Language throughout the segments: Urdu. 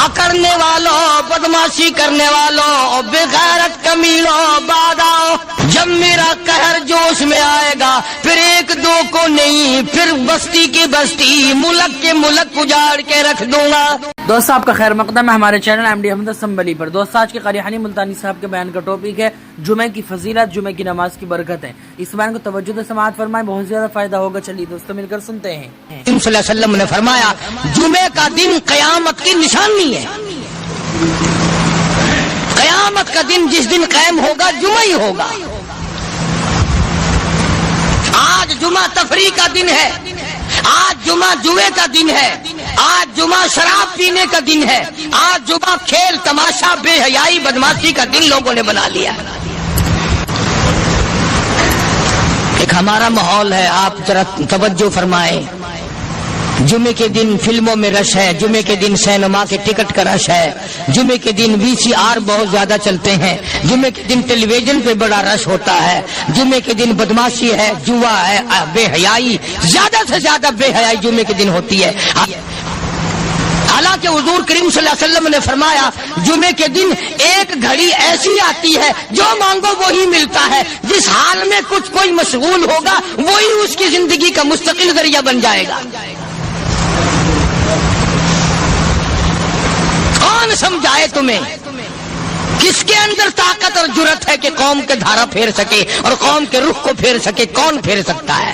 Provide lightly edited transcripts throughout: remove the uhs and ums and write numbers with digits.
اکڑنے والوں، بدماشی کرنے والوں، بغیرت کمیلوں، بعد آؤ، جب میرا قہر جوش میں آئے گا پھر ایک دو کو نہیں، پھر بستی کی بستی، ملک کے ملک اجاڑ کے رکھ دوں گا۔ دوست آپ کا خیر مقدم ہے ہمارے چینل ایم ڈی احمد اسمبلی پر۔ دوست آج کے قاری حنی ملتانی صاحب کے بیان کا ٹاپک ہے جمعہ کی فضیلت، جمعہ کی نماز کی برکت ہے۔ اس بیان کو توجہ سے سماعت فرمائیں، بہت زیادہ فائدہ ہوگا۔ چلیے دوستو مل کر سنتے ہیں۔ صلی اللہ علیہ وسلم نے فرمایا جمعہ کا دن قیامت کی نشانی ہے۔ قیامت کا دن جس دن قائم ہوگا جمعہ ہی ہوگا۔ آج جمعہ تفریح کا دن ہے، آج جمعہ جوئے کا دن ہے، آج جمعہ شراب پینے کا دن ہے، آج جمعہ کھیل تماشا بے حیائی بدماشی کا دن لوگوں نے بنا لیا۔ ایک ہمارا ماحول ہے، آپ ذرا توجہ فرمائیں۔ جمعے کے دن فلموں میں رش ہے، جمعے کے دن سینما کے ٹکٹ کا رش ہے، جمعے کے دن VCR بہت زیادہ چلتے ہیں، جمعے کے دن ٹیلی ویژن پہ بڑا رش ہوتا ہے، جمعے کے دن بدماشی ہے، جوا ہے، بے حیائی، زیادہ سے زیادہ بے حیائی جمعے کے دن ہوتی ہے۔ حالانکہ حضور کریم صلی اللہ علیہ وسلم نے فرمایا جمعے کے دن ایک گھڑی ایسی آتی ہے جو مانگو وہی ملتا ہے، جس حال میں کچھ کوئی مشغول ہوگا وہی اس کی زندگی کا مستقل ذریعہ بن جائے گا۔ کون سمجھائے تمہیں؟ کس کے اندر طاقت اور جرأت ہے کہ قوم کے دھارا پھیر سکے اور قوم کے رخ کو پھیر سکے؟ کون پھیر سکتا ہے؟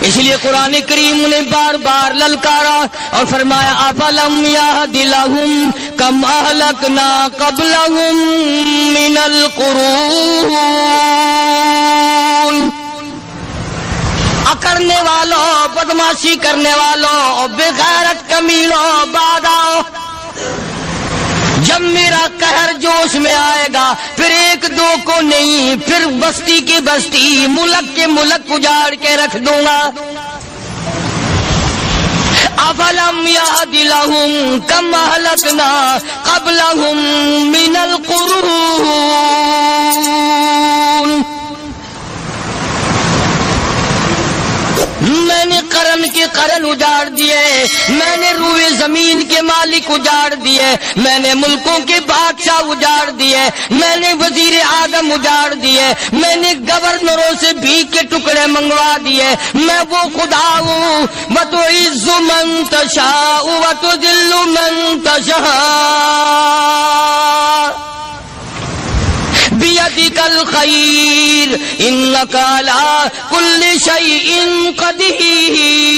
اس لیے قرآن کریم نے بار بار للکارا اور فرمایا افلم یہد لہم کم اہلکنا قبلہم من القرون، اکڑنے والوں، بدماشی کرنے والوں، بغیرت کمیلوں، بعد آؤ، جب میرا قہر جوش میں آئے گا پھر ایک دو کو نہیں، پھر بستی کی بستی، ملک کے ملک اجاڑ کے رکھ دوں گا۔ افلم یہد لہم کم اہلکنا قبلہم من القرون، میں نے قرن کے قرن اجاڑ دیے، میں نے روئے زمین کے مالک اجاڑ دیے، میں نے ملکوں کے بادشاہ اجاڑ دیے، میں نے وزیر اعظم اجاڑ دیے، میں نے گورنروں سے بھیک کے ٹکڑے منگوا دیے۔ میں وہ خدا ہوں وتعز من تشاء وتذل من تشاء بیدک الخیر انک علی کل شیء قدیر۔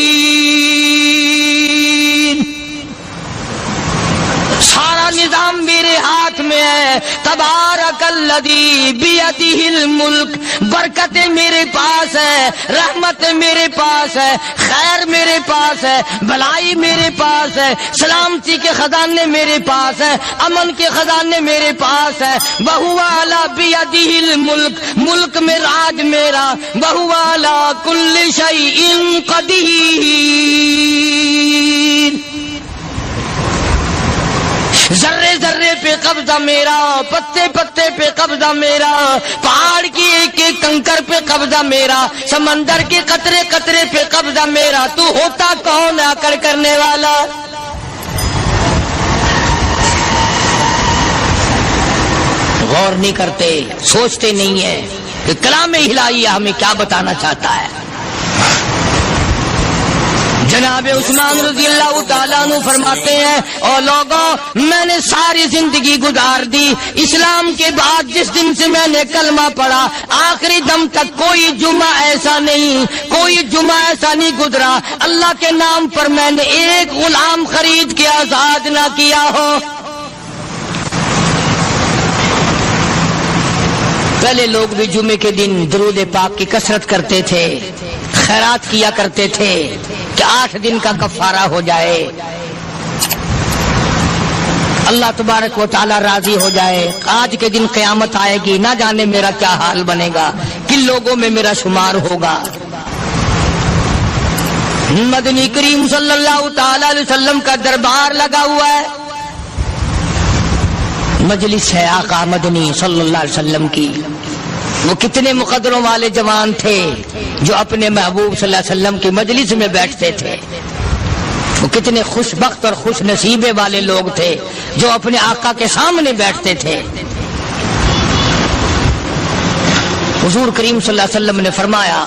سارا نظام میرے ہاتھ میں ہے، تبارک الذی بیدہ الملک، برکتیں میرے پاس ہے، رحمت میرے پاس ہے، خیر میرے پاس ہے، بھلائی میرے پاس ہے، سلامتی کے خزانے میرے پاس ہے، امن کے خزانے میرے پاس ہے۔ وہو علی بیدہ الملک، ملک میں راج میرا، وہو علی کل شیء قدیر۔ ذرے ذرے پہ قبضہ میرا، پتے پتے پہ قبضہ میرا، پہاڑ کی ایک ایک کنکر پہ قبضہ میرا، سمندر کے قطرے قطرے پہ قبضہ میرا۔ تو ہوتا کون آکڑ کرنے والا؟ غور نہیں کرتے، سوچتے نہیں ہیں کہ کلام الہی ہمیں کیا بتانا چاہتا ہے۔ جناب عثمان رضی اللہ تعالیٰ عنہ فرماتے ہیں اور لوگوں میں نے ساری زندگی گزار دی، اسلام کے بعد جس دن سے میں نے کلمہ پڑھا آخری دم تک کوئی جمعہ ایسا نہیں، کوئی جمعہ ایسا نہیں گزرا اللہ کے نام پر میں نے ایک غلام خرید کے آزاد نہ کیا ہو۔ پہلے لوگ بھی جمعے کے دن درود پاک کی کثرت کرتے تھے، خیرات کیا کرتے تھے کہ 8 دن کا کفارہ ہو جائے، اللہ تبارک و تعالی راضی ہو جائے۔ آج کے دن قیامت آئے گی، نہ جانے میرا کیا حال بنے گا، کن لوگوں میں میرا شمار ہوگا۔ مدنی کریم صلی اللہ تعالی علیہ وسلم کا دربار لگا ہوا ہے، مجلس ہے آقا مدنی صلی اللہ علیہ وسلم کی۔ وہ کتنے مقدروں والے جوان تھے جو اپنے محبوب صلی اللہ علیہ وسلم کی مجلس میں بیٹھتے تھے۔ وہ کتنے خوش بخت اور خوش نصیبے والے لوگ تھے جو اپنے آقا کے سامنے بیٹھتے تھے۔ حضور کریم صلی اللہ علیہ وسلم نے فرمایا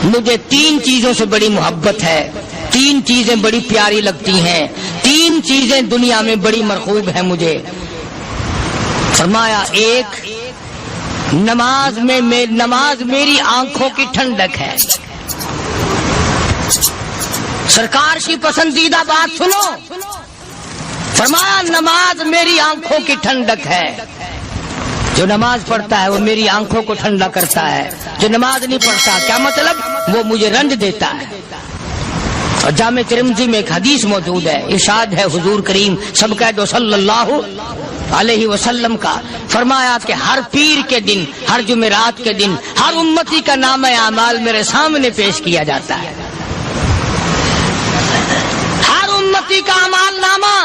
مجھے 3 چیزوں سے بڑی محبت ہے، 3 چیزیں بڑی پیاری لگتی ہیں، 3 چیزیں دنیا میں بڑی مرغوب ہیں مجھے۔ فرمایا ایک نماز میری آنکھوں کی ٹھنڈک ہے۔ سرکار کی پسندیدہ بات سنو، فرمایا نماز میری آنکھوں کی ٹھنڈک ہے۔ جو نماز پڑھتا ہے وہ میری آنکھوں کو ٹھنڈا کرتا ہے، جو نماز نہیں پڑھتا کیا مطلب؟ وہ مجھے رنج دیتا ہے۔ اور جامع ترمذی میں ایک حدیث موجود ہے، ارشاد ہے حضور کریم سب کہہ دو صلی اللہ علیہ وسلم کا، فرمایا کہ ہر پیر کے دن، ہر جمعرات کے دن ہر امتی کا نامہ اعمال میرے سامنے پیش کیا جاتا ہے۔ ہر امتی کا اعمال نامہ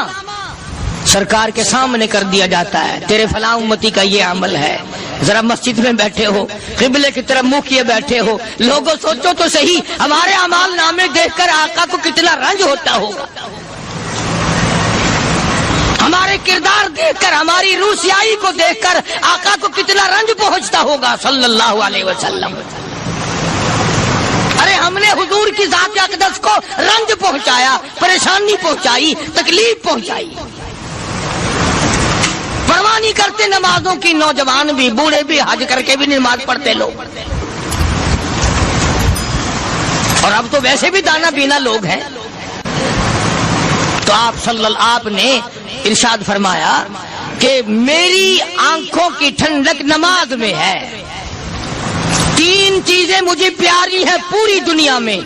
سرکار کے سامنے کر دیا جاتا ہے، تیرے فلاں امتی کا یہ عمل ہے۔ ذرا مسجد میں بیٹھے ہو، قبلے کی طرف منہ کیے بیٹھے ہو، لوگوں سوچو تو صحیح ہمارے اعمال نامے دیکھ کر آقا کو کتنا رنج ہوتا ہوگا، ہمارے کردار دیکھ کر، ہماری روسیائی کو دیکھ کر آقا کو کتنا رنج پہنچتا ہوگا صلی اللہ علیہ وسلم۔ ارے ہم نے حضور کی ذات اقدس کو رنج پہنچایا، پریشانی پہنچائی، تکلیف پہنچائی، پرواہ نہیں کرتے نمازوں کی، نوجوان بھی بوڑھے بھی حج کر کے بھی نماز پڑھتے لوگ، اور اب تو ویسے بھی دانا بینا لوگ ہیں۔ تو آپ نے ارشاد فرمایا کہ میری آنکھوں کی ٹھنڈک نماز میں ہے، 3 چیزیں مجھے پیاری ہیں پوری دنیا میں،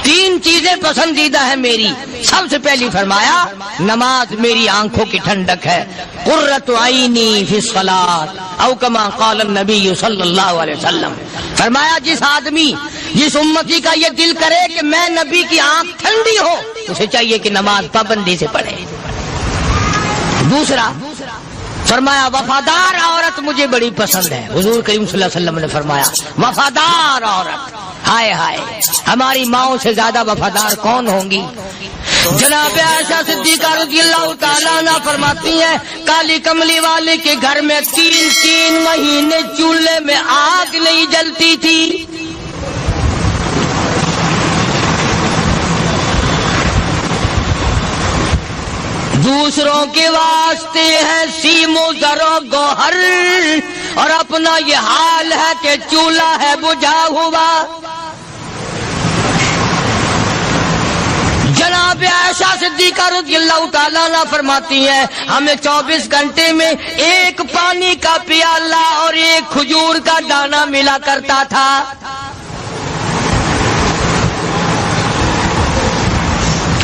3 چیزیں پسندیدہ ہیں میری۔ سب سے پہلی فرمایا نماز میری آنکھوں کی ٹھنڈک ہے، قرۃ عینی فی الصلاۃ او کما قال النبی صلی اللہ علیہ وسلم۔ فرمایا جس آدمی، جس امتی کا یہ دل کرے کہ میں نبی کی آنکھ ٹھنڈی ہو، اسے چاہیے کہ نماز پابندی سے پڑھے۔ دوسرا فرمایا وفادار عورت مجھے بڑی پسند ہے۔ حضور کریم صلی اللہ علیہ وسلم نے فرمایا وفادار عورت، ہائے ہائے ہماری ماؤں سے زیادہ وفادار کون ہوں گی؟ جناب عائشہ صدیقہ رضی اللہ تعالیٰ عنہ فرماتی ہیں کالی کملی والے کے گھر میں 3 مہینے چولہے میں آگ نہیں جلتی تھی۔ دوسروں کے واسطے ہے سیم و زر و گوہر، اور اپنا یہ حال ہے کہ چولہا ہے بجھا ہوا۔ جناب عائشہ صدیقہ رضی اللہ تعالیٰ عنہ فرماتی ہیں ہمیں 24 گھنٹے میں 1 پانی کا پیالہ اور 1 کھجور کا دانہ ملا کرتا تھا۔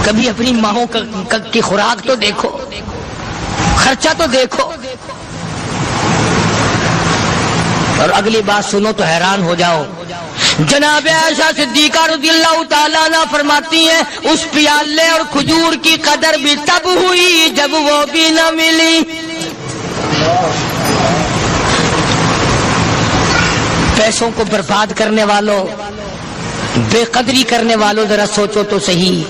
کبھی اپنی ماہوں کی خوراک تو دیکھو، خرچہ تو دیکھو، اور اگلی بات سنو تو حیران ہو جاؤ۔ جناب عائشہ صدیقہ رضی اللہ تعالیٰ عنہ فرماتی ہیں اس پیالے اور کھجور کی قدر بھی تب ہوئی جب وہ بھی نہ ملی۔ پیسوں کو برباد کرنے والوں، بے قدری کرنے والوں، ذرا سوچو تو صحیح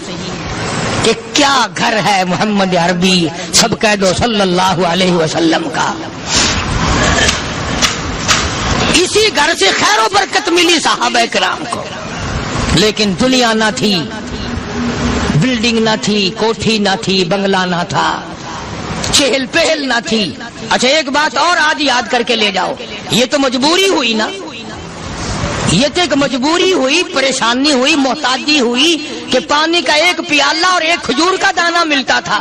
کہ کیا گھر ہے محمد عربی سب کہہ دو صلی اللہ علیہ وسلم کا۔ اسی گھر سے خیر و برکت ملی صحابہ کرام کو، لیکن دنیا نہ تھی، بلڈنگ نہ تھی، کوٹھی نہ تھی، بنگلہ نہ تھا، چہل پہل نہ تھی۔ اچھا ایک بات اور آج یاد کر کے لے جاؤ، یہ تو مجبوری ہوئی نا، یہ تو ایک مجبوری ہوئی، پریشانی ہوئی، محتاجی ہوئی کہ پانی کا 1 پیالہ اور 1 کھجور کا دانہ ملتا تھا۔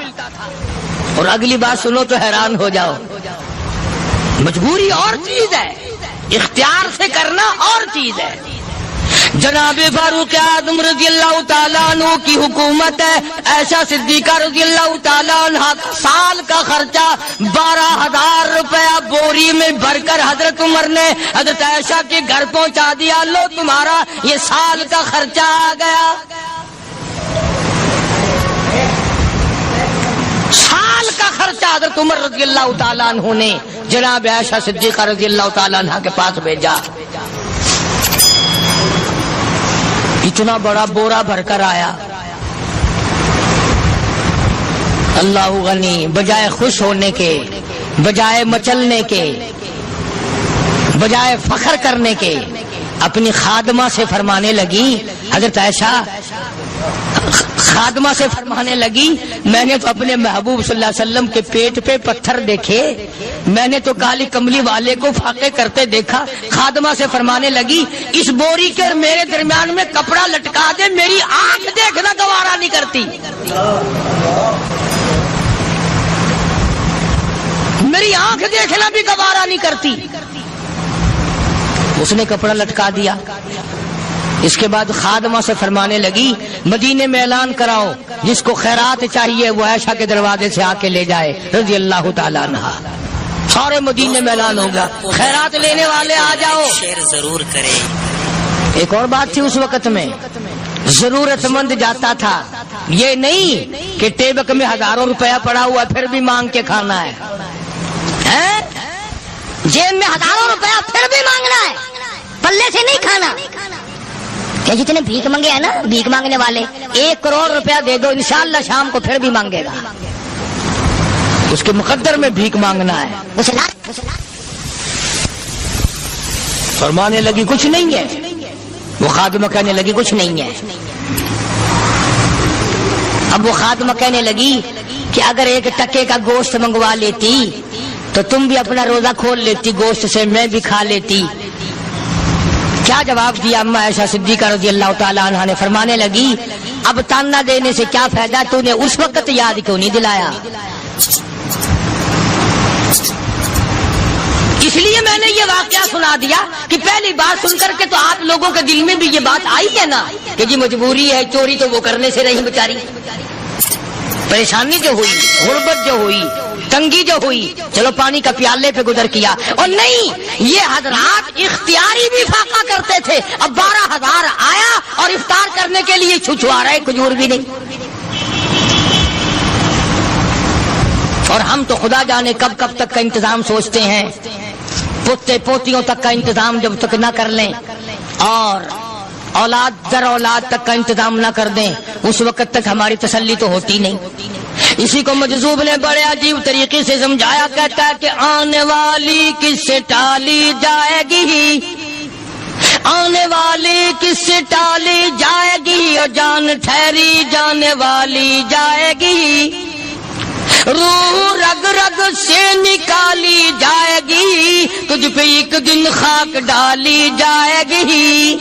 اور اگلی بات سنو تو حیران ہو جاؤ، مجبوری اور چیز ہے، اختیار سے کرنا اور چیز ہے۔ جناب فاروق اعظم رضی اللہ تعالیٰ عنہ کی حکومت ہے، عائشہ صدیقہ رضی اللہ تعالیٰ عنہ سال کا خرچہ 12,000 روپیہ بوری میں بھر کر حضرت عمر نے حضرت عائشہ کے گھر پہنچا دیا، لو تمہارا یہ سال کا خرچہ آ گیا۔ سال کا خرچہ حضرت عمر رضی اللہ تعالیٰ عنہ نے جناب عائشہ صدیقہ رضی اللہ تعالیٰ عنہ کے پاس بھیجا۔ اتنا بڑا بورا بھر کر آیا، اللہ غنی بجائے خوش ہونے کے، بجائے مچلنے کے، بجائے فخر کرنے کے اپنی خادمہ سے فرمانے لگی، حضرت عائشہ خادمہ سے فرمانے لگی، میں نے تو اپنے محبوب صلی اللہ علیہ وسلم کے پیٹ پہ پتھر دیکھے، میں نے تو کالی کملی والے کو فاقے کرتے دیکھا۔ خادمہ سے فرمانے لگی، اس بوری کے اور میرے درمیان میں کپڑا لٹکا دے، میری آنکھ دیکھنا گوارا نہیں کرتی، میری آنکھ دیکھنا بھی گوارا نہیں کرتی۔ اس نے کپڑا لٹکا دیا۔ اس کے بعد خادمہ سے فرمانے لگی، مدینے میں اعلان کراؤ، جس کو خیرات چاہیے وہ عائشہ کے دروازے سے آ کے لے جائے رضی اللہ تعالیٰ عنہ۔ سارے مدینے میں اعلان ہوگا، خیرات لینے والے آ جاؤ۔ شیئر ضرور کریں۔ ایک اور بات تھی اس وقت میں، ضرورت مند جاتا تھا، یہ نہیں کہ ٹیبک میں ہزاروں روپیہ پڑا ہوا پھر بھی مانگ کے کھانا ہے، جیب میں ہزاروں روپیہ پھر بھی مانگنا ہے، پلے سے نہیں کھانا۔ کہ جتنے بھیک مانگے ہیں نا، بھیک مانگنے والے 1 کروڑ روپیہ دے دو، انشاءاللہ شام کو پھر بھی مانگے گا، اس کے مقدر میں بھیک مانگنا ہے۔ فرمانے لگی کچھ نہیں ہے، وہ خادمہ کہنے لگی کچھ نہیں ہے۔ اب وہ خادمہ کہنے لگی کہ اگر 1 ٹکے کا گوشت منگوا لیتی تو تم بھی اپنا روزہ کھول لیتی، گوشت سے میں بھی کھا لیتی۔ کیا جواب دیا اما عائشہ صدیقہ رضی اللہ تعالیٰ عنہ نے؟ فرمانے لگی، اب تانا دینے سے کیا فائدہ، تو نے اس وقت یاد کیوں نہیں دلایا؟ اس لیے میں نے یہ واقعہ سنا دیا کہ پہلی بات سن کر کے تو آپ لوگوں کے دل میں بھی یہ بات آئی ہے نا کہ جی مجبوری ہے، چوری تو وہ کرنے سے رہی بیچاری، پریشانی جو ہوئی، غربت جو ہوئی، تنگی جو ہوئی، چلو پانی کا پیالے پہ گزر کیا۔ اور نہیں، یہ حضرات اختیاری بھی فاقہ کرتے تھے۔ اب 12,000 آیا اور افطار کرنے کے لیے چھچوا رہے، کھجور بھی نہیں۔ اور ہم تو خدا جانے کب کب تک کا انتظام سوچتے ہیں، پوتے پوتیوں تک کا انتظام جب تک نہ کر لیں اور اولاد در اولاد تک کا انتظام نہ کر دیں، اس وقت تک ہماری تسلی تو ہوتی نہیں۔ اسی کو مجذوب نے بڑے عجیب طریقے سے سمجھایا، کہتا ہے کہ آنے والی کس سے ٹالی جائے گی، آنے والی کس سے ٹالی جائے گی، اور جان ٹھہری جانے والی جائے گی، روح رگ رگ سے نکالی جائے گی، تجھ پہ ایک دن خاک ڈالی جائے گی،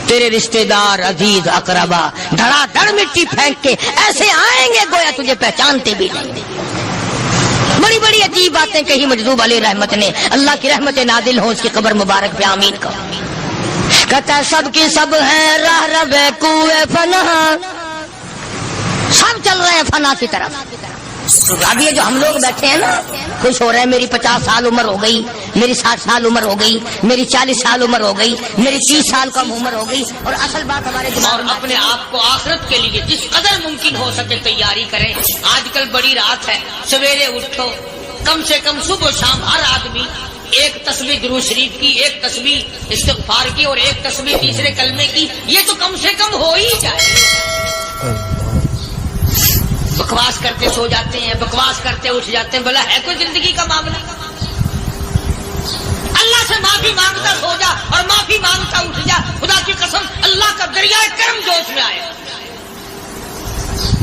تیرے رشتہ دار عزیز اقربا دھڑا دھڑ مٹی پھینک کے ایسے آئیں گے گویا تجھے پہچانتے بھی نہیں۔ بڑی بڑی عجیب باتیں کہی مجذوب علیہ رحمت نے، اللہ کی رحمت نازل ہو اس کی قبر مبارک پہ، آمین کا۔ کہتا ہے سب کی سب ہیں راہ رب کوئے فنا، سب چل رہے ہیں فنا کی طرف۔ اب یہ جو ہم لوگ بیٹھے ہیں نا، خوش ہو رہے ہیں، میری 50 سال عمر ہو گئی، میری 60 سال عمر ہو گئی، میری 40 سال عمر ہو گئی، میری 30 سال کم عمر ہو گئی، اور اصل بات ہمارے دماغ میں اپنے آپ کو آخرت کے لیے جس قدر ممکن ہو سکے تیاری کریں۔ آج کل بڑی رات ہے، سویرے اٹھو، کم سے کم صبح و شام ہر آدمی 1 تسبیح درود شریف کی، 1 تسبیح استغفار کی، اور 1 تسبیح تیسرے کلمے کی، یہ تو کم سے کم ہو ہی جائے۔ بکواس کرتے سو جاتے ہیں، بکواس کرتے اٹھ جاتے ہیں، بھلا ہے کوئی زندگی کا معاملہ؟ اللہ سے معافی مانگتا سو جا اور معافی مانگتا اٹھ جا، خدا کی قسم اللہ کا دریائے کرم جوش میں آئے۔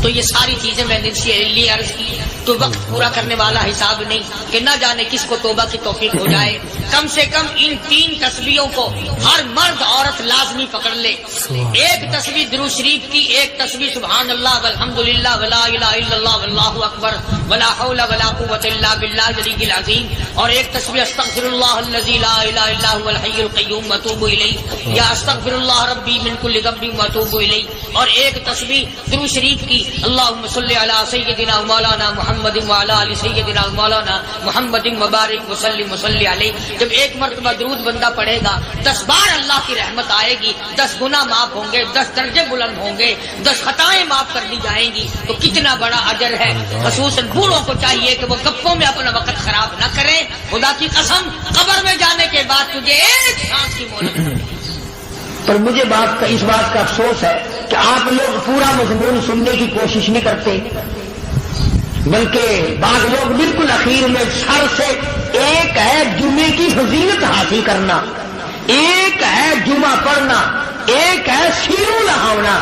تو یہ ساری چیزیں میں نے لیے عرض کی، تو وقت پورا کرنے والا حساب نہیں کہ نہ جانے کس کو توبہ کی توفیق ہو جائے۔ کم سے کم ان 3 تسبیحوں کو ہر مرد عورت لازمی پکڑ لے۔ 1 تسبیح درود شریف کی، 1 تسبیح سبحان اللہ والحمدللہ ولا الہ الا اللہ واللہ اکبر ولا حول ولا قوۃ الا باللہ العلی العظیم، اور 1 تسبیح استغفر اللہ الذی لا الہ الا هو الحی القیوم واتوب الیہ، یا استغفر اللہ ربی من کل ذنب واتوب الیہ، اور 1 تسبیح درود شریف کی اللہم صلی علی سیدنا مولانا محمد وعلی آل سیدنا مولانا محمد مبارک وسلم وصلی علیہ۔ جب 1 مرتبہ درود بندہ پڑھے گا 10 بار اللہ کی رحمت آئے گی، 10 گناہ معاف ہوں گے، 10 درجے بلند ہوں گے، 10 خطائیں معاف کر دی جائیں گی، تو کتنا بڑا اجر ہے۔ خصوصاً بوڑھوں کو چاہیے کہ وہ گپوں میں اپنا وقت خراب نہ کریں۔ خدا کی قسم قبر میں جانے کے بعد تجھے 1 سانس کی مہلت۔ پر مجھے اس بات کا افسوس ہے کہ آپ لوگ پورا مضمون سننے کی کوشش نہیں کرتے، بلکہ بعض لوگ بالکل اخیر میں سر سے، ایک ہے جمعے کی فضیلت حاصل کرنا، ایک ہے جمعہ پڑھنا، ایک ہے سیروں لہاونا،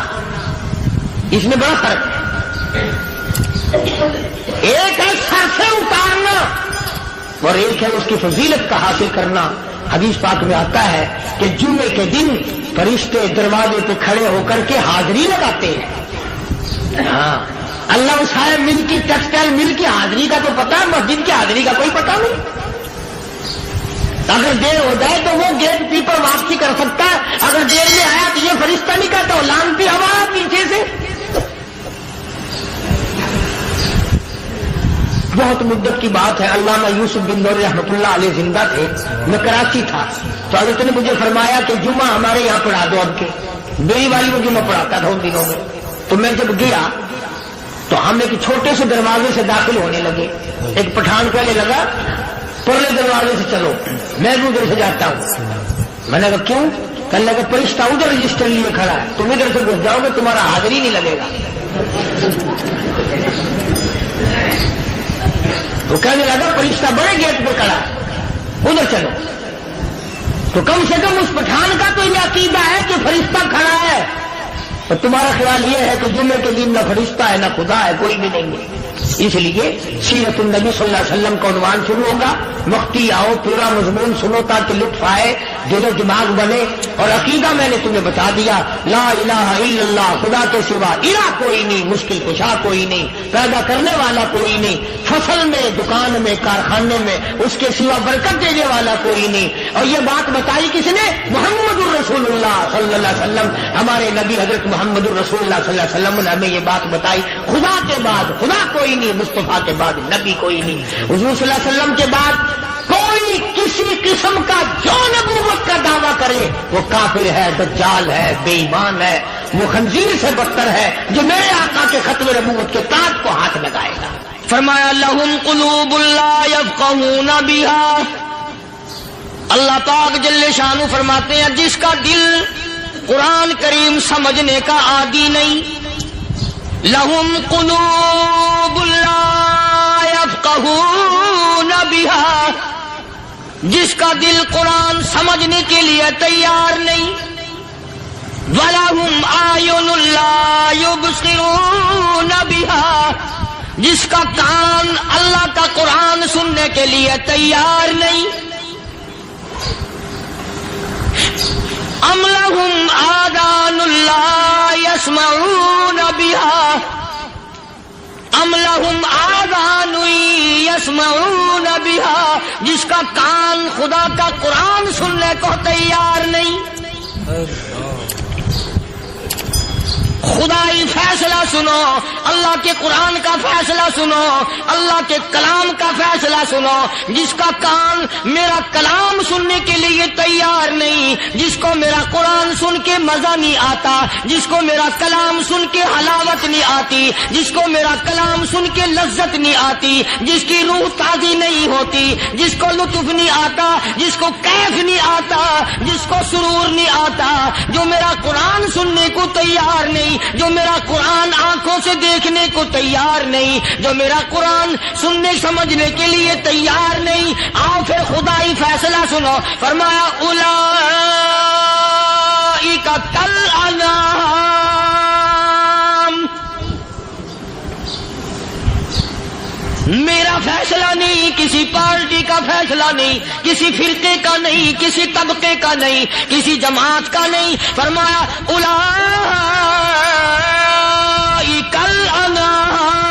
اس میں بڑا فرق ہے۔ ایک ہے سر سے اتارنا اور ایک ہے اس کی فضیلت کا حاصل کرنا۔ حدیث پاک میں آتا ہے کہ جمعے کے دن فرشتے دروازے پہ کھڑے ہو کر کے حاضری لگاتے ہیں۔ ہاں، اللہ صاحب مل کی ٹیکسٹائل مل کی حاضری کا تو پتا ہے، مسجد کی حاضری کا کوئی پتا نہیں۔ اگر دیر ہو جائے تو وہ گیٹ کیپر واپسی کر سکتا ہے، اگر دیر میں آیا تو یہ فرشتہ نہیں کہتا، لانتی ہوا پیچھے سے۔ بہت مدت کی بات ہے، علامہ یوسف بن نور رحمۃ اللہ علیہ زندہ تھے، میں کراچی تھا، تو حضرت نے مجھے فرمایا کہ جمعہ ہمارے یہاں پڑھا دو اب کے۔ میری والی کو جمعہ پڑھاتا تھا ان دنوں میں، تو میں جب گیا تو ہم ایک چھوٹے سے دروازے سے داخل ہونے لگے۔ ایک پٹھان کہنے لگا پرلے دروازے سے چلو، میں بھی ادھر سے جاتا ہوں۔ میں نے کہا کیوں؟ کہنے لگا فرشتہ ادھر رجسٹر لیے کھڑا ہے، تم ادھر سے گھس جاؤ گے تمہارا حاضری نہیں لگے گا۔ وہ کہنے لگا فرشتہ بڑے گیٹ پر کھڑا ہے، ادھر چلو۔ تو کم سے کم اس پٹھان کا تو یہ عقیدہ ہے کہ فرشتہ کھڑا ہے، اور تمہارا خیال یہ ہے کہ جمعے کے دن نہ فرشتہ ہے نہ خدا ہے، کوئی بھی نہیں ہے۔ اس لیے سیرت النبی صلی اللہ علیہ وسلم کا عنوان شروع ہوگا، مفتی آؤ پورا مضمون سنو تاکہ لطف آئے، دل و دماغ بنے۔ اور عقیدہ میں نے تمہیں بتا دیا، لا الہ الا اللہ، خدا کے سوا الہ کوئی نہیں، مشکل کشا کوئی نہیں، پیدا کرنے والا کوئی نہیں، فصل میں، دکان میں، کارخانے میں اس کے سوا برکت دینے والا کوئی نہیں۔ اور یہ بات بتائی کس نے؟ محمد الرسول اللہ صلی اللہ علیہ وسلم، ہمارے نبی حضرت محمد الرسول اللہ صلی اللہ علیہ وسلم نے ہمیں یہ بات بتائی، خدا کے بعد خدا کوئی نہیں، مصطفیٰ کے بعد نبی کوئی نہیں، حضور صلی اللہ علیہ وسلم کے بعد کوئی کسی قسم کا جو نبوت کا دعویٰ کرے وہ کافر ہے، دجال ہے، بے ایمان ہے، وہ خنزیر سے بدتر ہے جو میرے آقا کے ختم نبوت کے تاج کو ہاتھ لگائے گا۔ فرمایا لہم قلوب لا یفقہون بہا، اللہ پاک جل شانہ فرماتے ہیں جس کا دل قرآن کریم سمجھنے کا عادی نہیں، لہم قلوب لا یفقہون بہا، جس کا دل قرآن سمجھنے کے لیے تیار نہیں، وَلَهُمْ أَعْيُنٌ لَا يُبْصِرُونَ بِهَا، جس کا کان اللہ کا قرآن سننے کے لیے تیار نہیں، أَمْ لَهُمْ آذَانٌ لَا يَسْمَعُونَ بِهَا، أَمْ لَهُمْ آذَانٌ يَسْمَعُونَ بِهَا، جس کا کان خدا کا قرآن سننے کو تیار نہیں۔ خدائی فیصلہ سنو، اللہ کے قرآن کا فیصلہ سنو، اللہ کے کلام کا فیصلہ سنو، جس کا کان میرا کلام سننے کے لیے تیار نہیں، جس کو میرا قرآن سن کے مزہ نہیں آتا، جس کو میرا کلام سن کے حلاوت نہیں آتی، جس کو میرا کلام سن کے لذت نہیں آتی، جس کی روح تازی نہیں ہوتی، جس کو لطف نہیں آتا، جس کو کیف نہیں آتا، جس کو سرور نہیں آتا، جو میرا قرآن سننے کو تیار نہیں، جو میرا قرآن آنکھوں سے دیکھنے کو تیار نہیں، جو میرا قرآن سننے سمجھنے کے لیے تیار نہیں، آؤ پھر خدائی فیصلہ سنو۔ فرمایا اولئک کالانعام، میرا فیصلہ نہیں، کسی پارٹی کا فیصلہ نہیں، کسی فرقے کا نہیں، کسی طبقے کا نہیں، کسی جماعت کا نہیں، فرمایا اولئک الانعام،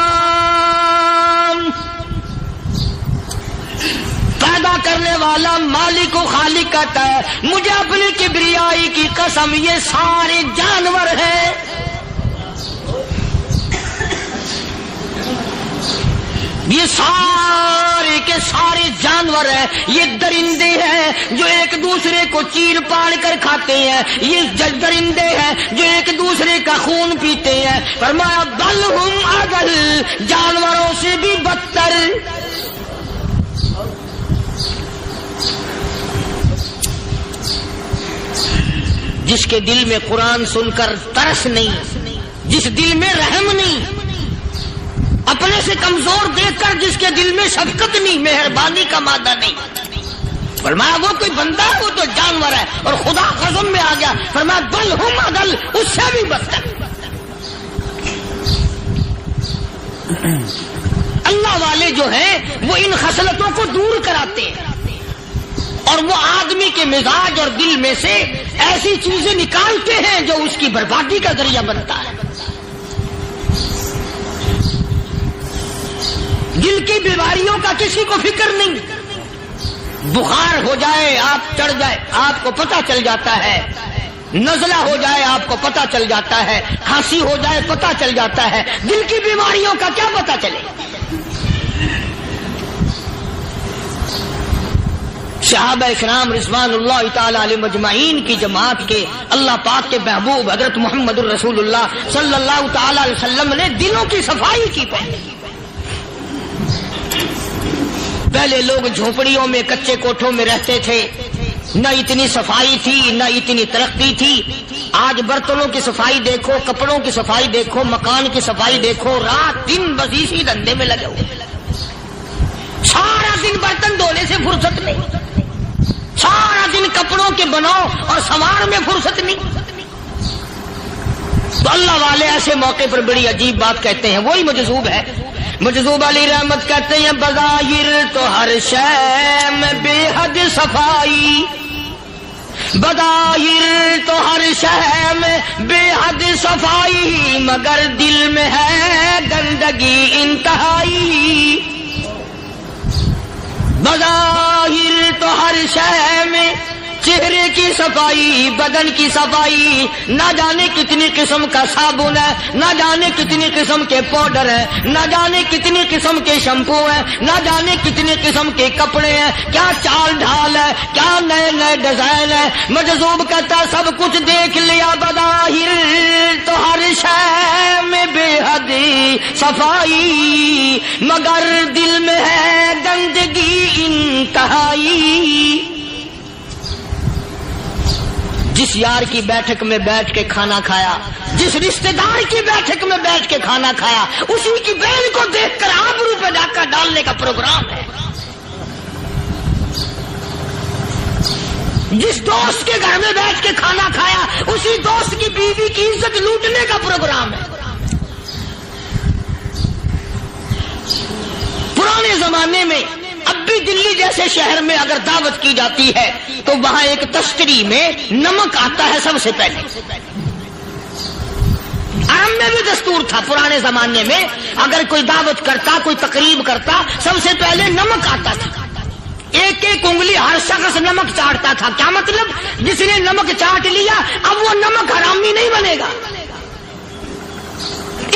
پیدا کرنے والا مالک و خالق کہتا ہے مجھے اپنی کبریائی کی قسم یہ سارے جانور ہیں، یہ سارے کے سارے جانور ہیں، یہ درندے ہیں جو ایک دوسرے کو چیر پاڑ کر کھاتے ہیں، یہ درندے ہیں جو ایک دوسرے کا خون پیتے ہیں، فرمایا بل ہم اضل، جانوروں سے بھی بدتر۔ جس کے دل میں قرآن سن کر ترس نہیں، جس دل میں رحم نہیں، اپنے سے کمزور دیکھ کر جس کے دل میں شفقت نہیں، مہربانی کا مادہ نہیں، فرمایا وہ کوئی بندہ ہے، وہ تو جانور ہے. اور خدا قسم میں آ گیا، فرمایا بل ہم اضل، اس سے بھی بدتر. اللہ والے جو ہیں وہ ان خصلتوں کو دور کراتے ہیں، اور وہ آدمی کے مزاج اور دل میں سے ایسی چیزیں نکالتے ہیں جو اس کی بربادی کا ذریعہ بنتا ہے. دل کی بیماریوں کا کسی کو فکر نہیں. بخار ہو جائے، آپ چڑھ جائے، آپ کو پتہ چل جاتا ہے. نزلہ ہو جائے، آپ کو پتہ چل جاتا ہے. کھانسی ہو جائے، پتہ چل جاتا ہے. دل کی بیماریوں کا کیا پتہ چلے؟ صحابہ اکرام رضوان اللہ تعالی علیہ مجمعین کی جماعت کے اللہ پاک کے محبوب حضرت محمد الرسول اللہ صلی اللہ تعالی علیہ وسلم نے دلوں کی صفائی کی. پہلے لوگ جھونپڑیوں میں کچے کوٹھوں میں رہتے تھے، نہ اتنی صفائی تھی نہ اتنی ترقی تھی. آج برتنوں کی صفائی دیکھو، کپڑوں کی صفائی دیکھو، مکان کی صفائی دیکھو، رات دن بس اسی دھندے میں لگے ہوئے. سارا دن برتن دھونے سے فرصت نہیں، سارا دن کپڑوں کے بناؤ اور سنوار میں فرصت نہیں. تو اللہ والے ایسے موقع پر بڑی عجیب بات کہتے ہیں. وہی مجذوب ہے، مجذوب علی رحمت کہتے ہیں بظاہر تو ہر شے میں بے حد صفائی، بظاہر تو ہر شے میں بے حد صفائی، مگر دل میں ہے گندگی انتہائی. بظاہر تو ہر شے میں چہرے کی صفائی، بدن کی صفائی، نہ جانے کتنی قسم کا صابن ہے، نہ جانے کتنی قسم کے پاؤڈر ہے، نہ جانے کتنی قسم کے شیمپو ہیں، نہ جانے کتنی قسم کے کپڑے ہیں، کیا چال ڈھال ہے، کیا نئے نئے ڈیزائن ہے. مجذوب کہتا سب کچھ دیکھ لیا، بظاہر تو ہر شے میں بے حد صفائی، مگر دل میں ہے گندگی انتہائی. جس یار کی بیٹھک میں بیٹھ کے کھانا کھایا، جس رشتہ دار کی بیٹھک میں بیٹھ کے کھانا کھایا، اسی کی بہن کو دیکھ کر آبرو پہ ڈاکہ ڈالنے کا پروگرام ہے. جس دوست کے گھر میں بیٹھ کے کھانا کھایا، اسی دوست کی بیوی کی عزت لوٹنے کا پروگرام ہے. پرانے زمانے میں اب بھی دلی جیسے شہر میں اگر دعوت کی جاتی ہے تو وہاں ایک تشتری میں نمک آتا ہے سب سے پہلے. عام میں بھی دستور تھا پرانے زمانے میں، اگر کوئی دعوت کرتا، کوئی تقریب کرتا، سب سے پہلے نمک آتا تھا. ایک ایک انگلی ہر شخص نمک چاٹتا تھا. کیا مطلب؟ جس نے نمک چاٹ لیا اب وہ نمک حرامی نہیں بنے گا.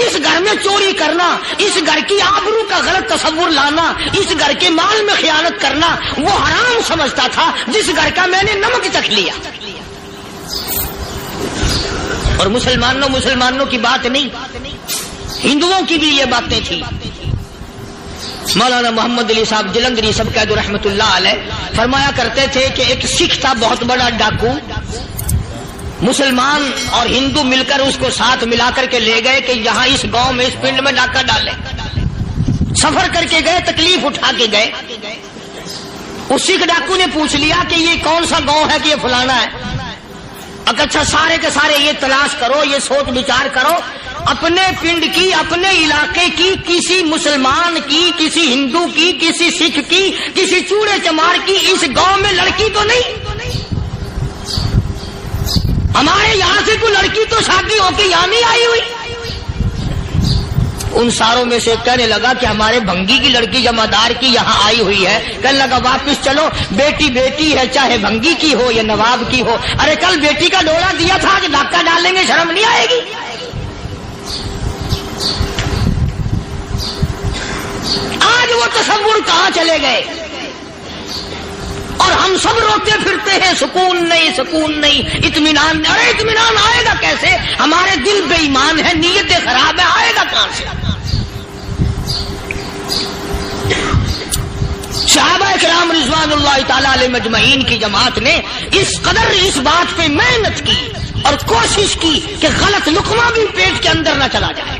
اس گھر میں چوری کرنا، اس گھر کی آبرو کا غلط تصور لانا، اس گھر کے مال میں خیانت کرنا وہ حرام سمجھتا تھا جس گھر کا میں نے نمک چکھ لیا. اور مسلمانوں کی بات نہیں، ہندوؤں کی بھی یہ باتیں تھی. مولانا محمد علی صاحب جلندری سب قید رحمت اللہ علیہ فرمایا کرتے تھے کہ ایک سکھ تھا بہت بڑا ڈاکو، مسلمان اور ہندو مل کر اس کو ساتھ ملا کر کے لے گئے کہ یہاں اس گاؤں میں اس پنڈ میں ڈاکہ ڈالے. سفر کر کے گئے، تکلیف اٹھا کے گئے. اس سکھ ڈاکو نے پوچھ لیا کہ یہ کون سا گاؤں ہے کہ یہ فلانا ہے. اچھا سارے کے سارے یہ تلاش کرو، یہ سوچ بچار کرو، اپنے پنڈ کی، اپنے علاقے کی، کسی مسلمان کی، کسی ہندو کی، کسی سکھ کی، کسی چوڑے چمار کی اس گاؤں میں لڑکی تو نہیں؟ ہمارے یہاں سے کوئی لڑکی تو شادی ہو کے یہاں نہیں آئی ہوئی. ان ساروں میں سے کہنے لگا کہ ہمارے بھنگی کی لڑکی جمادار کی یہاں آئی ہوئی ہے. کہنے لگا واپس چلو، بیٹی بیٹی ہے چاہے بھنگی کی ہو یا نواب کی ہو. ارے کل بیٹی کا ڈولا دیا تھا، آج ڈاکہ ڈالیں گے، شرم نہیں آئے گی؟ آج وہ تصور کہاں چلے گئے؟ اور ہم سب روتے پھرتے ہیں سکون نہیں، سکون نہیں، اطمینان نہیں. ارے اطمینان آئے گا کیسے؟ ہمارے دل بے ایمان ہے، نیتیں خراب ہے، آئے گا کہاں سے؟ صحابہ کرام رضوان اللہ تعالی علیہ مجمعین کی جماعت نے اس قدر اس بات پہ محنت کی اور کوشش کی کہ غلط لقمہ بھی پیٹ کے اندر نہ چلا جائے.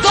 2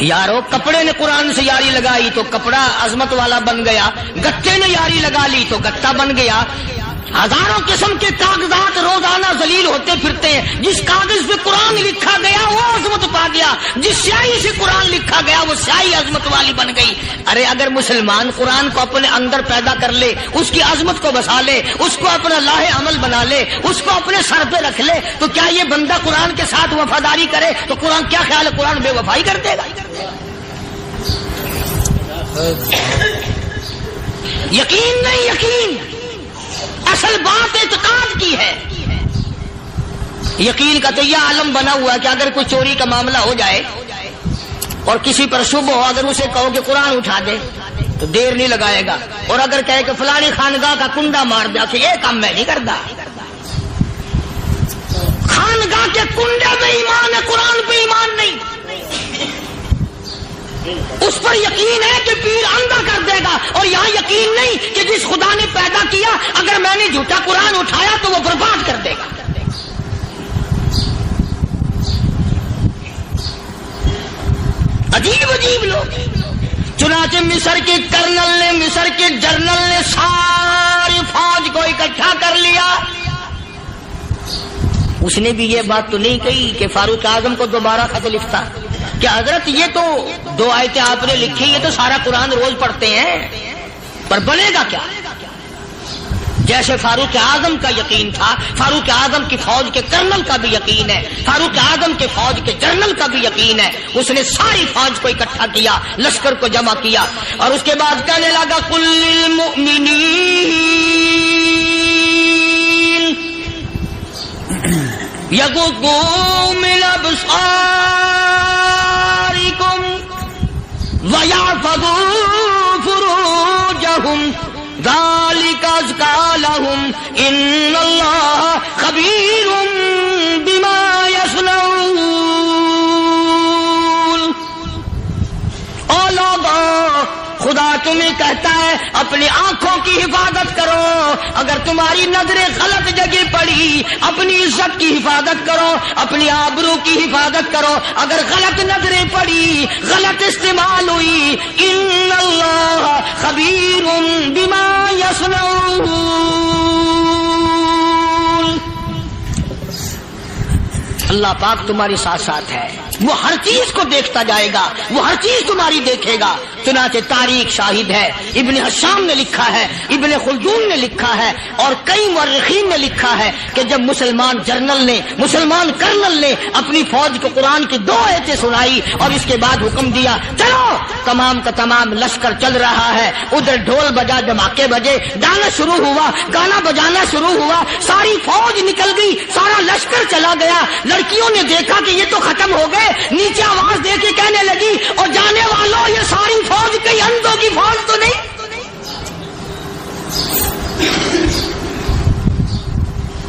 یارو کپڑے نے قرآن سے یاری لگائی تو کپڑا عظمت والا بن گیا، گتے نے یاری لگا لی تو گتا بن گیا۔ ہزاروں قسم کے کاغذات روزانہ ذلیل ہوتے پھرتے ہیں، جس کاغذ پہ قرآن لکھا گیا وہ عظمت پا گیا، جس سیاہی سے قرآن لکھا گیا وہ سیاہی عظمت والی بن گئی۔ ارے اگر مسلمان قرآن کو اپنے اندر پیدا کر لے، اس کی عظمت کو بسا لے، اس کو اپنا لاہ عمل بنا لے، اس کو اپنے سر پہ رکھ لے، تو کیا یہ بندہ قرآن کے ساتھ وفاداری کرے تو قرآن کیا خیال ہے قرآن بے وفائی کر دے گا؟ یقین نہیں، یقین اصل بات اعتقاد کی ہے۔ یقین کا تو یہ عالم بنا ہوا ہے کہ اگر کوئی چوری کا معاملہ ہو جائے اور کسی پر شبہ ہو، اگر اسے کہو کہ قرآن اٹھا دے تو دیر نہیں لگائے گا، اور اگر کہے کہ فلانی خانگاہ کا کنڈا مار دیا کہ یہ کام میں نہیں کرتا۔ خانگاہ کے کنڈے میں ایمان ہے، قرآن پہ ایمان نہیں۔ اس پر یقین ہے کہ پیر اندھا کر دے گا، اور یہاں یقین نہیں کہ جس خدا نے پیدا کیا اگر میں نے جھوٹا قرآن اٹھایا تو وہ برباد کر دے گا۔ عجیب عجیب لوگ۔ چنانچہ مصر کے کرنل نے، مصر کے جنرل نے ساری فوج کو اکٹھا کر لیا۔ اس نے بھی یہ بات تو نہیں کہی کہ فاروق اعظم کو دوبارہ خط لکھتا کہ حضرت یہ تو 2 آیتیں آپ نے لکھی، یہ تو سارا قرآن روز پڑھتے ہیں، پر بنے گا کیا؟ جیسے فاروق اعظم کا یقین تھا، فاروق اعظم کی فوج کے کرنل کا بھی یقین ہے، فاروق اعظم کے فوج کے جنرل کا بھی یقین ہے۔ اس نے ساری فوج کو اکٹھا کیا، لشکر کو جمع کیا، اور اس کے بعد کہنے لگا قل للمؤمنین یغضوا من ابصارکم وَيَحْفَظُوا فُرُوجَهُمْ ذَلِكَ أَزْكَىٰ لَهُمْ إِنَّ اللَّهَ خَبِيرٌ بِمَا يَصْنَعُونَ۔ او لوگو، خدا تمہیں کہتا ہے اپنی آنکھوں کی حفاظت کرو، اگر تمہاری نظریں غلط جگہ پڑی اپنی عزت کی حفاظت کرو، اپنی آبرو کی حفاظت کرو۔ اگر غلط نظریں پڑی، غلط استعمال ہوئی، ان اللہ خبیر بما یصنعون، اللہ پاک تمہارے ساتھ ساتھ ہے، وہ ہر چیز کو دیکھتا جائے گا، وہ ہر چیز تمہاری دیکھے گا۔ چنانچہ تاریخ شاہد ہے، ابن حشام نے لکھا ہے، ابن خلدون نے لکھا ہے، اور کئی مورخین نے لکھا ہے کہ جب مسلمان جنرل نے، مسلمان کرنل نے اپنی فوج کو قرآن کی 2 آیتیں سنائی اور اس کے بعد حکم دیا چلو، تمام کا تمام لشکر چل رہا ہے، ادھر ڈھول بجا، دھماکے بجے، گانا شروع ہوا، گانا بجانا شروع ہوا، ساری فوج نکل گئی، سارا لشکر چلا گیا۔ لڑکیوں نے دیکھا کہ یہ تو ختم ہو گئے، نیچے آواز دے کے کہنے لگی اور جانے والوں یہ ساری فوج کئی اندھوں کی فوج تو نہیں؟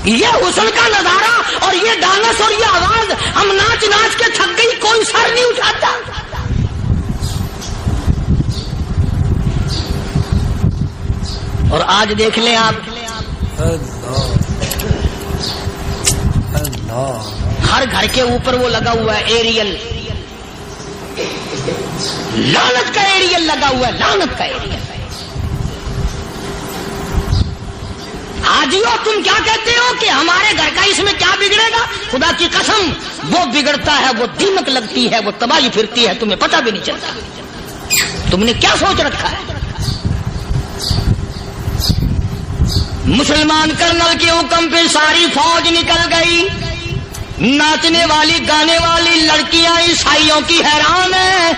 یہ حسن کا نظارہ اور یہ ڈانس اور یہ آواز، ہم ناچ ناچ کے تھک گئی، کوئی سر نہیں اٹھاتا۔ اور آج دیکھ لیں آپ، ہر گھر کے اوپر وہ لگا ہوا ہے ایریل، لعنت کا ایریل لگا ہوا ہے، لعنت کا ایریل۔ حاجیو تم کیا کہتے ہو کہ ہمارے گھر کا اس میں کیا بگڑے گا؟ خدا کی قسم وہ بگڑتا ہے، وہ دیمک لگتی ہے، وہ تباہی پھرتی ہے، تمہیں پتہ بھی نہیں چلتا۔ تم نے کیا سوچ رکھا ہے؟ مسلمان کرنل کے حکم پہ ساری فوج نکل گئی، ناچنے والی گانے والی لڑکیاں عیسائیوں کی حیران ہیں،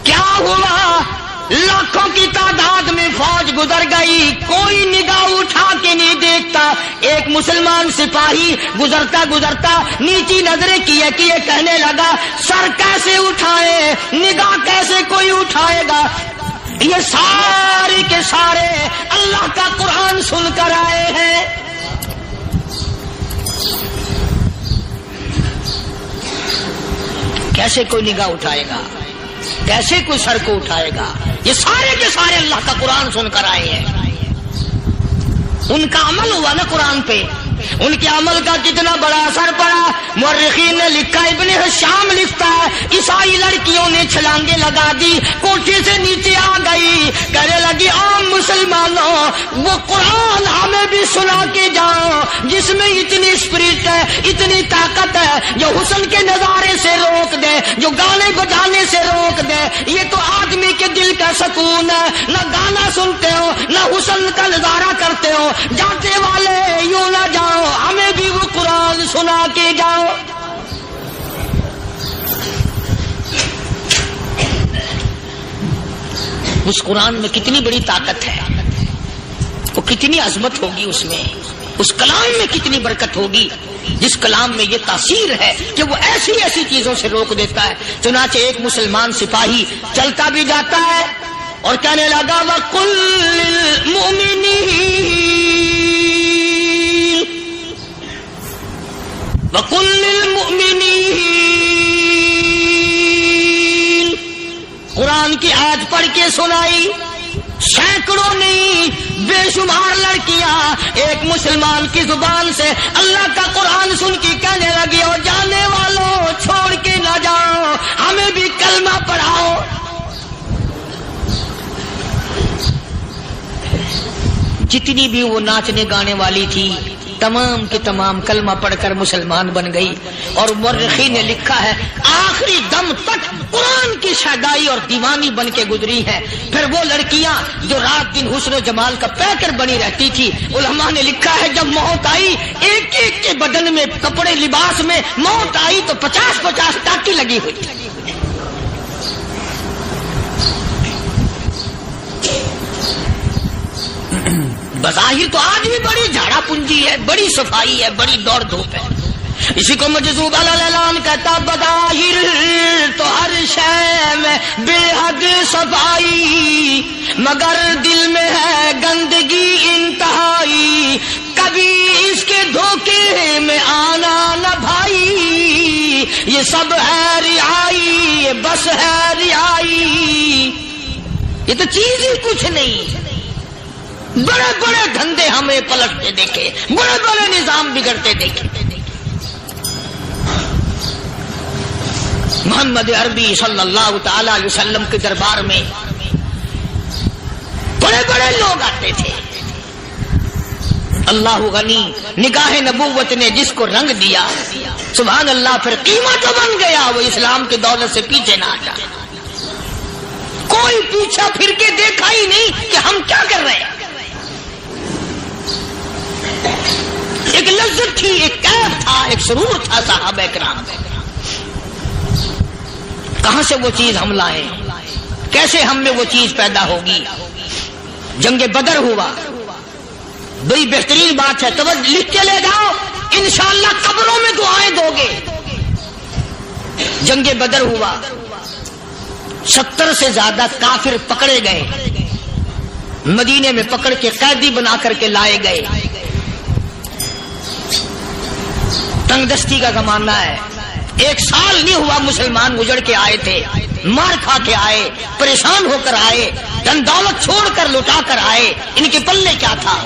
کیا ہوا؟ لاکھوں کی تعداد میں فوج گزر گئی، کوئی نگاہ اٹھا کے نہیں دیکھتا۔ ایک مسلمان سپاہی گزرتا گزرتا نیچی نظریں کیے کہنے لگا سر کیسے اٹھائے، نگاہ کیسے کوئی اٹھائے گا؟ یہ سارے کے سارے اللہ کا قرآن سن کر آئے ہیں۔ کیسے کوئی نگاہ اٹھائے گا؟ کیسے کوئی سر کو اٹھائے گا؟ یہ سارے کے سارے اللہ کا قرآن سن کر آئے ہیں، ان کا عمل ہوا نا قرآن پہ، ان کے عمل کا کتنا بڑا اثر پڑا. مورخین نے لکھا, ابن ہشام لکھتا ہے, عیسائی لڑکیوں نے چھلانگیں لگا دی, کوٹھی سے نیچے آ گئی, کہنے لگی عام مسلمانوں وہ قرآن ہمیں بھی سنا کے جاؤ جس میں اتنی اسپرٹ ہے, اتنی طاقت ہے, جو حسن کے نظارے سے روک دے, جو گانے بجانے سے روک دے. یہ تو آدمی کے دل کا سکون ہے. نہ گانا سنتے ہو نہ حسن کا نظارہ کرتے ہو. جاتے والے یوں نہ جاؤ, ہمیں بھی وہ قرآن سنا کے جاؤ. اس قرآن میں کتنی بڑی طاقت ہے, وہ کتنی عظمت ہوگی اس میں, اس کلام میں کتنی برکت ہوگی, جس کلام میں یہ تاثیر ہے کہ وہ ایسی ایسی چیزوں سے روک دیتا ہے. چنانچہ ایک مسلمان سپاہی چلتا بھی جاتا ہے اور کہنے لگا وَقُلْ لِلْمُؤْمِنِينَ, قرآن کی آیت پڑھ کے سنائی. سینکڑوں نہیں بے شمار لڑکیاں ایک مسلمان کی زبان سے اللہ کا قرآن سن کے کہنے لگی, اور جانے والوں چھوڑ کے نہ جاؤ, ہمیں بھی کلمہ پڑھاؤ. جتنی بھی وہ ناچنے گانے والی تھی تمام کی تمام کلمہ پڑھ کر مسلمان بن گئی. اور مورخین نے لکھا ہے آخری دم تک قرآن کی شیدائی اور دیوانی بن کے گزری ہے. پھر وہ لڑکیاں جو رات دن حسن و جمال کا پیکر بنی رہتی تھی, علماء نے لکھا ہے جب موت آئی ایک ایک کے بدن میں کپڑے لباس میں موت آئی تو 50-50 ٹاکی لگی ہوئی. بظاہر تو آج بھی بڑی جھاڑا پنجی ہے, بڑی صفائی ہے, بڑی دوڑ دھوپ ہے. اسی کو مجذوب الاعلان کہتا, بظاہر تو ہر شے میں بے حد صفائی, مگر دل میں ہے گندگی انتہائی, کبھی اس کے دھوکے میں آنا نہ بھائی, یہ سب ہے رعائی, یہ بس ہے رعائی. یہ تو چیز ہی کچھ نہیں. بڑے بڑے دھندے ہمیں پلٹتے دیکھے, بڑے بڑے نظام بگڑتے دیکھے. محمد عربی صلی اللہ تعالی علیہ وسلم کے دربار میں بڑے بڑے لوگ آتے تھے. اللہ غنی, نگاہ نبوت نے جس کو رنگ دیا سبحان اللہ, پھر قیمت بن گیا. وہ اسلام کی دولت سے پیچھے نہ ہٹا. کوئی پیچھا پھر کے دیکھا ہی نہیں کہ ہم کیا کر رہے ہیں. ایک لذت تھی, ایک کیف تھا, ایک سرور تھا صحابہ کرام. کہاں سے وہ چیز ہم لائیں, کیسے ہم میں وہ چیز پیدا ہوگی. جنگ بدر ہوا, بڑی بہترین بات ہے, توجہ لکھ کے لے جاؤ, انشاءاللہ قبروں میں دعائیں دو گے. جنگ بدر ہوا, 70 سے زیادہ کافر پکڑے گئے, مدینے میں پکڑ کے قیدی بنا کر کے لائے گئے. تنگ دستی کا زمانہ ہے, 1 سال نہیں ہوا مسلمان گزر کے آئے تھے, مار کھا کے آئے, پریشان ہو کر آئے, دن دولت چھوڑ کر لٹا کر آئے. ان کے پلے کیا تھا.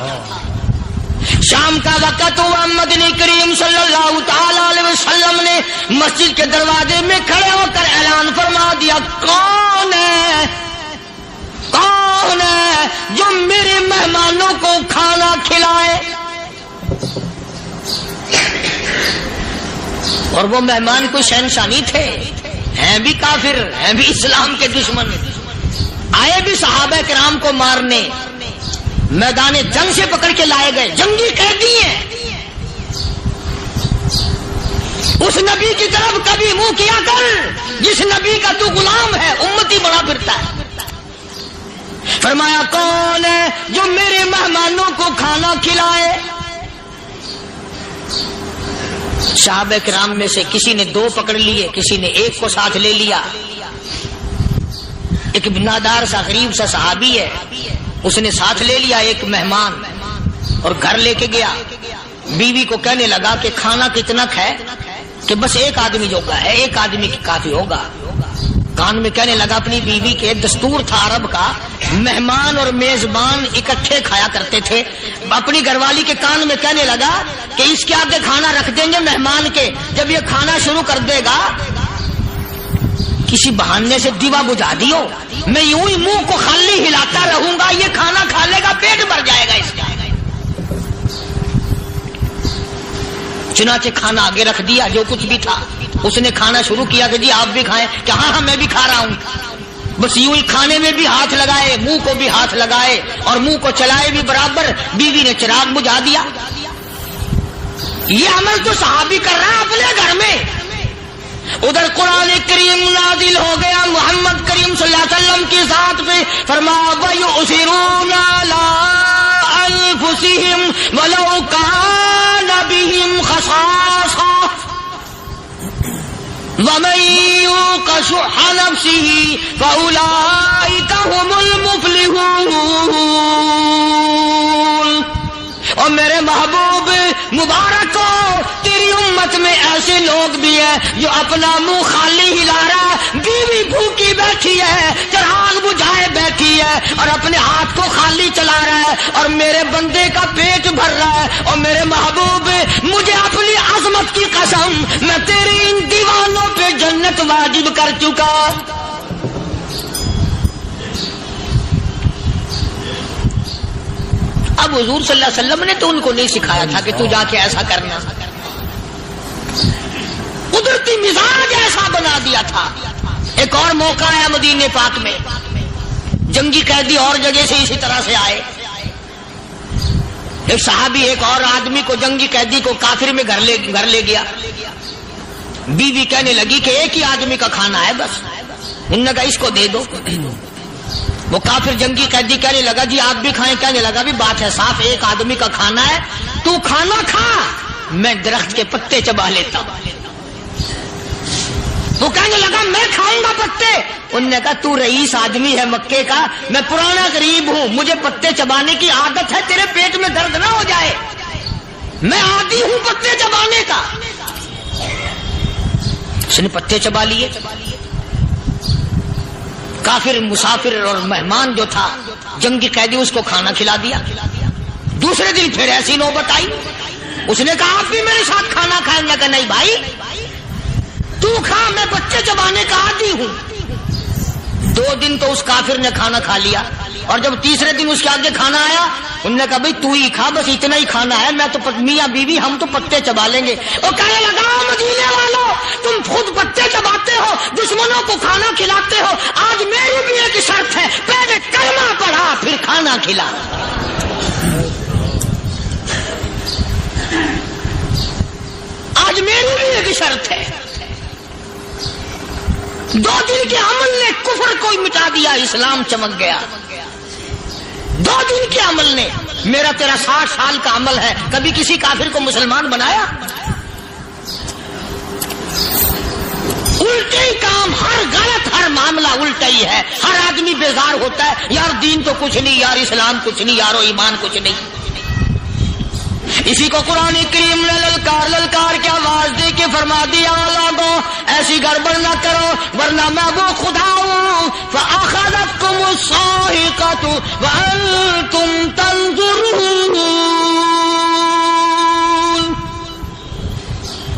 شام کا وقت ہوا, مدنی کریم صلی اللہ تعالی علیہ وسلم نے مسجد کے دروازے میں کھڑے ہو کر اعلان فرما دیا, کون ہے, کون ہے جو میرے مہمانوں کو کھانا کھلائے. اور وہ مہمان کوئی شہنشانی تھے, ہیں بھی کافر, ہیں بھی اسلام کے دشمن, آئے بھی صحابہ کرام کو مارنے, میدان جنگ سے پکڑ کے لائے گئے, جنگی قیدی ہیں. اس نبی کی طرف کبھی منہ کیا کر جس نبی کا تو غلام ہے, امتی بڑا پھرتا ہے. فرمایا کون ہے جو میرے مہمانوں کو کھانا کھلائے. صحابہ کرام میں سے کسی نے 2 پکڑ لیے, کسی نے 1 کو ساتھ لے لیا. ایک بنادار سا غریب سا صحابی ہے, اس نے ساتھ لے لیا ایک مہمان اور گھر لے کے گیا. بیوی کو کہنے لگا کہ کھانا کتنا ہے, کہ بس 1 آدمی جو کا ہے 1 آدمی کی کافی ہوگا. کان میں کہنے لگا اپنی بیوی کے, دستور تھا عرب کا, مہمان اور میزبان اکٹھے کھایا کرتے تھے. اپنی گھر والی کے کان میں کہنے لگا کہ اس کے آگے کھانا رکھ دیں گے مہمان کے، جب یہ کھانا شروع کر دے گا کسی بہانے سے دیوا بجھا دیو، میں یوں ہی منہ کو خالی ہلاتا رہوں گا، یہ کھانا کھا لے گا، پیٹ بھر جائے گا اس کا۔ چنانچہ کھانا آگے رکھ دیا، جو کچھ بھی تھا اس نے کھانا شروع کیا کہ جی آپ بھی کھائیں، کہ ہاں میں بھی کھا رہا ہوں۔ بس یوں ہی کھانے میں بھی ہاتھ لگائے، منہ کو بھی ہاتھ لگائے اور منہ کو چلائے بھی برابر۔ بیوی نے چراغ بجھا دیا۔ یہ عمل تو صحابی کر رہا ہے اپنے گھر میں، ادھر قرآن کریم نازل ہو گیا محمد کریم صلی اللہ علیہ وسلم کی ذات پہ، فرمایا وَيُؤْثِرُونَ عَلَىٰ أَنفُسِهِمْ وَلَوْ كَانَ بِهِمْ خَصَاصَةٌ وَمَن يُوقَ شُحَّ نَفْسِهِ فَأُولَٰئِكَ هُمُ الْمُفْلِحُونَ۔ اور میرے محبوب مبارک ہو، تیری امت میں ایسے لوگ بھی ہیں جو اپنا منہ خالی ہلا رہا ہے، بیوی بھوکی بیٹھی ہے، چراغ بجھائے بیٹھی ہے اور اپنے ہاتھ کو خالی چلا رہا ہے اور میرے بندے کا پیٹ بھر رہا ہے۔ اور میرے محبوب مجھے اپنی عظمت کی قسم، میں تیرے ان دیوانوں پہ جنت واجب کر چکا۔ اب حضور صلی اللہ علیہ وسلم نے تو ان کو نہیں سکھایا تھا کہ تو جا کے ایسا کرنا، قدرتی مزاج ایسا بنا دیا تھا۔ ایک اور موقع آیا مدینے پاک میں، جنگی قیدی اور جگہ سے اسی طرح سے آئے، ایک صحابی ایک اور آدمی کو، جنگی قیدی کو کافر میں گھر لے گیا۔ بیوی کہنے لگی کہ ایک ہی آدمی کا کھانا ہے بس، انہوں نے کہا اس کو دے دو۔ وہ کافر جنگی قیدی کہنے لگا جی آپ بھی کھائیں، کہنے لگا بھی بات ہے صاف، ایک آدمی کا کھانا ہے، تو کھانا کھا، میں درخت کے پتے چبا لیتا ہوں۔ وہ کہنے لگا میں کھاؤں گا پتے، انہوں نے کہا تو رئیس آدمی ہے مکے کا، میں پرانا غریب ہوں، مجھے پتے چبانے کی عادت ہے، تیرے پیٹ میں درد نہ ہو جائے، میں عادی ہوں پتے چبانے کا۔ اس نے پتے چبا لیے۔ کافر مسافر اور مہمان جو تھا جنگی قیدی، اس کو کھانا کھلا دیا۔ دوسرے دن پھر ایسی نوبت آئی، اس نے کہا آپ بھی میرے ساتھ کھانا کھائیں گے؟ کہ نہیں بھائی تو کھا، میں بچے چبانے کا عادی ہوں۔ 2 دن تو اس کافر نے کھانا کھا لیا، اور جب تیسرے دن اس کے آگے کھانا آیا، انہوں نے کہا بھائی تو ہی کھا، بس اتنا ہی کھانا ہے، میں تو میاں بیوی ہم تو پتے چبا لیں گے۔ اور کہنے لگا مدینے والوں تم خود پتے چباتے ہو، دشمنوں کو کھانا کھلاتے ہو، آج میری بھی ایک شرط ہے، پہلے کلمہ پڑھا پھر کھانا کھلا۔ آج میری بھی ایک شرط ہے۔ 2 دن کے عمل نے کفر کو مٹا دیا، اسلام چمک گیا۔ 2 دن کے عمل نے، میرا تیرا 60 سال کا عمل ہے، کبھی کسی کافر کو مسلمان بنایا؟ الٹے ہی کام، ہر غلط، ہر معاملہ الٹا ہی ہے۔ ہر آدمی بیزار ہوتا ہے، یار دین تو کچھ نہیں، یار اسلام کچھ نہیں، یارو ایمان کچھ نہیں۔ اسی کو قرآن کریم نے للکار کے آواز دے کے فرما دیا اولادوں ایسی گڑبڑ نہ کرو ورنہ میں وہ خدا ہوں فأخذتكم الصاعقة وأنتم تنظرون۔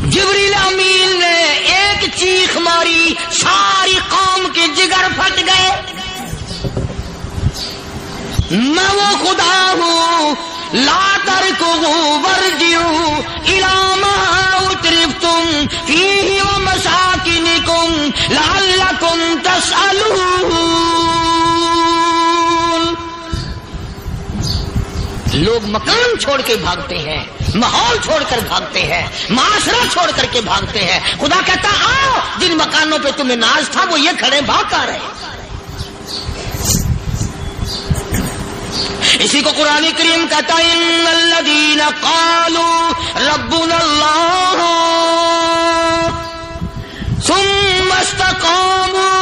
جبریل امین نے ایک چیخ ماری، ساری قوم کے جگر پھٹ گئے۔ میں وہ خدا ہوں، لا تركضوا وارجعوا إلى ما أترفتم فيه ومساكنكم لعلكم تسألون۔ لوگ مکان چھوڑ کے بھاگتے ہیں، ماحول چھوڑ کر بھاگتے ہیں، معاشرہ چھوڑ کر کے بھاگتے ہیں۔ خدا کہتا آؤ، جن مکانوں پہ تمہیں ناز تھا وہ یہ کھڑے بھاگ کر رہے۔ اسی کو قرآن کریم کہتا ہے ان الذین قالوا ربنا اللہ ثم استقاموا،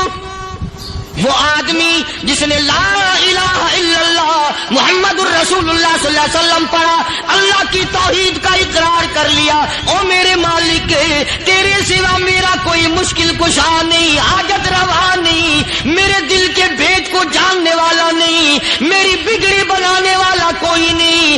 وہ آدمی جس نے لا الہ الا اللہ محمد الرسول اللہ صلی اللہ علیہ وسلم پڑھا، اللہ کی توحید کا اقرار کر لیا، او میرے مالک تیرے سوا میرا کوئی مشکل کشا نہیں، حاجت روا نہیں، میرے دل کے بھید کو جاننے والا نہیں، میری بگڑی بنانے والا کوئی نہیں،